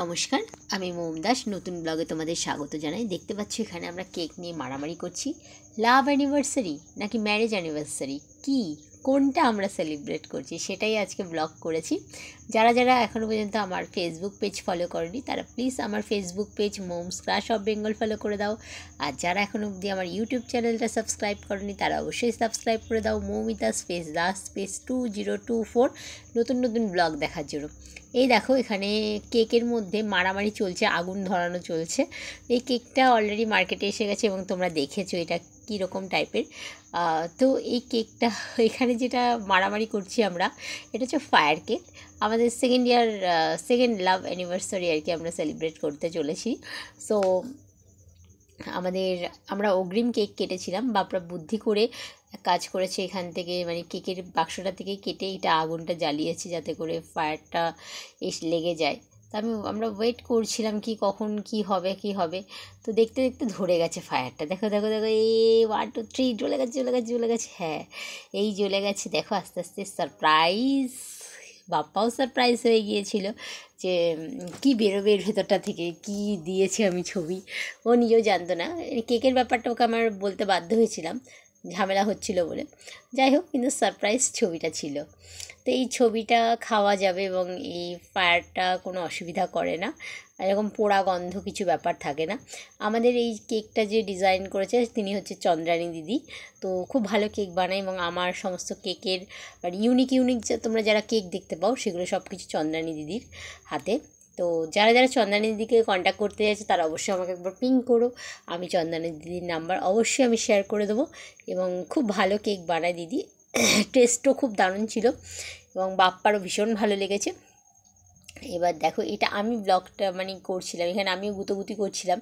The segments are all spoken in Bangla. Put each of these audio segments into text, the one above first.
নমস্কার, আমি মোম দাস নতুন ব্লগে তোমাদের স্বাগত জানাই। দেখতে পাচ্ছ এখানে আমরা কেক নিয়ে মারামারি করছি। লাভ অ্যানিভার্সারি নাকি ম্যারেজ অ্যানিভার্সারি, কি কোনটা আমরা সেলিব্রেট করছি সেটাই আজকে ব্লগ করেছি। যারা যারা এখনও পর্যন্ত আমার ফেসবুক পেজ ফলো করেনি তারা প্লিজ আমার Facebook page moms crush of Bengal follow করে দাও। আর যারা এখনও অবধি আমার ইউটিউব চ্যানেলটা সাবস্ক্রাইব করেনি তারা অবশ্যই সাবস্ক্রাইব করে দাও, মৌমিতা স্পেস দাস স্পেস 2024 নতুন নতুন ব্লগ দেখার জন্য। এই দেখো এখানে কেকের মধ্যে মারামারি চলছে, আগুন ধরানো চলছে। এই কেকটা অলরেডি মার্কেটে এসে গেছে এবং তোমরা দেখেছো এটা কীরকম টাইপের। তো এই কেকটা এখানে যেটা মারামারি করছি আমরা, এটা হচ্ছে ফায়ার কেক। আমাদের সেকেন্ড লাভ অ্যানিভার্সারি আর কি আমরা সেলিব্রেট করতে চলেছি। সো আমরা অগ্রিম কেক কেটেছিলাম, বাপরা বুদ্ধি করে কাজ করেছে। এখান থেকে মানে কেকের বাক্সটা থেকে কেটে এটা আগুনটা জ্বালিয়েছি যাতে করে ফায়ারটা লেগে যায়। তা আমরা ওয়েট করছিলাম কি কখন কি হবে। তো দেখতে দেখতে ধরে গেছে ফায়ারটা। দেখো দেখো দেখো, 1 2 3 জ্বলে গেছে। হ্যাঁ, এই জ্বলে গেছে। দেখো আস্তে আস্তে সারপ্রাইজ, বাপ্পাও সারপ্রাইজ হয়ে গিয়েছিল যে কি বেরোবে এর ভেতরটা থেকে, কি দিয়েছি আমি ছবি। ও নিজেও জানতো না। কেকের ব্যাপারটা ওকে আমার বলতে বাধ্য হয়েছিলাম, ঝামেলা হচ্ছিল বলে। যাই হোক, কিন্তু সারপ্রাইজ ছবিটা ছিল। তো এই ছবিটা খাওয়া যাবে এবং এই ফায়ারটা কোনো অসুবিধা করে না, এরকম পোড়া গন্ধ কিছু ব্যাপার থাকে না। আমাদের এই কেকটা যে ডিজাইন করেছে তিনি হচ্ছে চন্দ্রানী দিদি। তো খুব ভালো কেক বানায় এবং আমার সমস্ত কেকের ইউনিক তোমরা যারা কেক দেখতে পাও সেগুলো সব কিছু চন্দ্রানী দিদির হাতে। তো যারা যারা চন্দ্রানী দিদিকে কন্ট্যাক্ট করতে যাচ্ছে তারা অবশ্যই আমাকে একবার পিং করো। আমি চন্দ্রানী দিদির নাম্বার অবশ্যই আমি শেয়ার করে দেবো। এবং খুব ভালো কেক বানায় দিদি, টেস্টও খুব দারুণ ছিল এবং বাপ্পারও ভীষণ ভালো লেগেছে। এবার দেখো এটা আমি ব্লগটা মানে করছিলাম, এখানে আমিও গুতোগুতি করছিলাম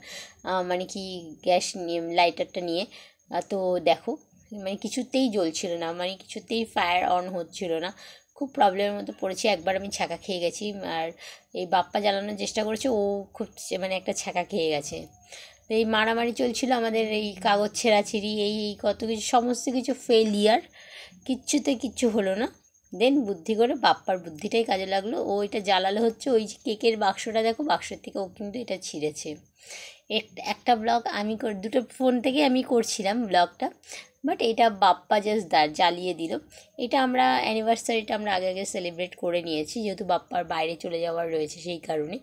মানে কি গ্যাস নিয়ে লাইটারটা নিয়ে। তো দেখো মানে কিছুতেই জ্বলছিল না, মানে কিছুতেই ফায়ার অন হচ্ছিল না। খুব প্রবলেমের মধ্যে পড়েছি। একবার আমি ছ্যাঁকা খেয়ে গেছি, আর এই বাপ্পা জ্বালানোর চেষ্টা করেছে, ও খুব মানে একটা ছ্যাঁকা খেয়ে গেছে। তো এই মারামারি চলছিল আমাদের, এই কাগজ ছেঁড়াছিড়ি, এই কত কিছু, সমস্ত কিছু ফেলিয়ার, কিচ্ছু হলো না। দেন বুদ্ধি করে বাপ্পার বুদ্ধিটাই কাজে লাগলো, ও এটা জ্বালালো হচ্ছে ওই যে কেকের বাক্সটা, দেখো বাক্সের থেকে ও কিন্তু এটা ছিঁড়েছে। একটা ব্লগ আমি দুটো ফোন থেকে আমি করছিলাম ব্লগটা, বাট এটা বাপ্পা জাস্ট জ্বালিয়ে দিল। এটা আমরা অ্যানিভার্সারিটা আমরা আগে সেলিব্রেট করে নিয়েছি, যেহেতু বাপ্পার বাইরে চলে যাওয়ার রয়েছে সেই কারণে।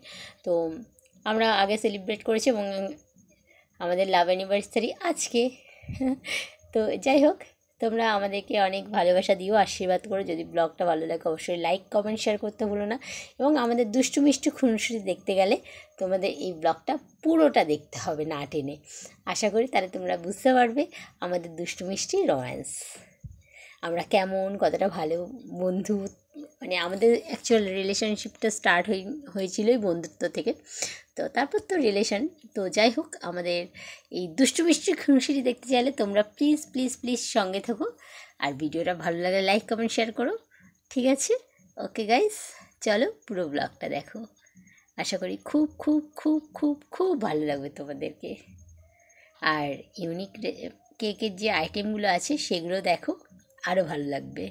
তো আমরা আগে সেলিব্রেট করেছি এবং আমাদের লাভ অ্যানিভার্সারি আজকে। তো যাই হোক, তোমরা আমাদেরকে অনেক ভালোবাসা দিও, আশীর্বাদ করো। যদি ব্লগটা ভালো লাগে অবশ্যই লাইক কমেন্ট শেয়ার করতে ভুলো না। এবং আমাদের দুষ্টু মিষ্টু খুনসুটি দেখতে গেলে তোমাদের এই ব্লগটা পুরোটা দেখতে হবে না টেনে। আশা করি তাহলে তোমরা বুঝতে পারবে আমাদের দুষ্টু মিষ্টি রোম্যান্স, আমরা কেমন, কতটা ভালো বন্ধু। মানে আমাদের অ্যাকচুয়াল রিলেশনশিপটা স্টার্ট হয়েছিলই বন্ধুত্ব থেকে, তো তারপর তো রিলেশন। তো যাই হোক, আমাদের এই দুষ্টু মিষ্টি খুনসুটি দেখতে চাইলে তোমরা প্লিজ সঙ্গে থাকো। আর ভিডিওটা ভালো লাগলে লাইক কমেন্ট শেয়ার করো, ঠিক আছে? ওকে গাইস, চলো পুরো ব্লগটা দেখো। আশা করি খুব ভালো লাগবে তোমাদেরকে। আর ইউনিক কেকের যে আইটেমগুলো আছে সেগুলো দেখো, আরও ভালো লাগবে।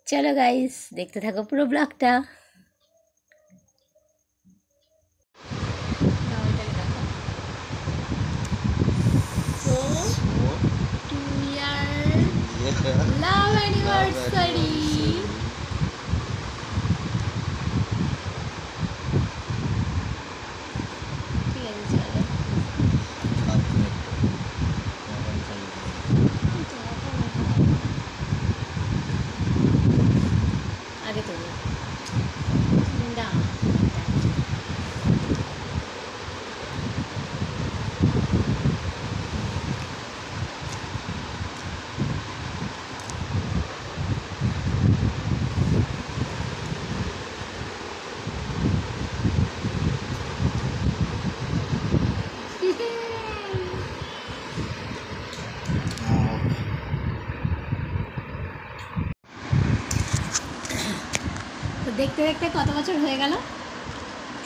চলো গাইস, দেখতে থাকো পুরো ব্লগটা। Love anniversary. ঠিক আছে, চলো আগে তুমি না। তো দেখতে দেখতে কত বছর হয়ে গেল?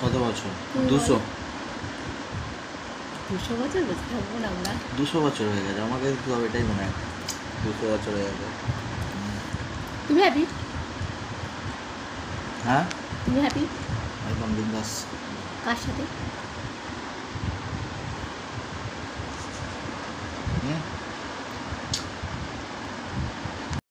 কত বছর? 200 বছর বসে থাকবো না আমরা? 200 বছর হয়ে গেছে। আমাকে তো এটাই মনে হয় 200 বছর হয়ে গেছে। তুমি হ্যাপি? হ্যাঁ, তুমি হ্যাপি? একদম বিন্দাস। কার সাথে?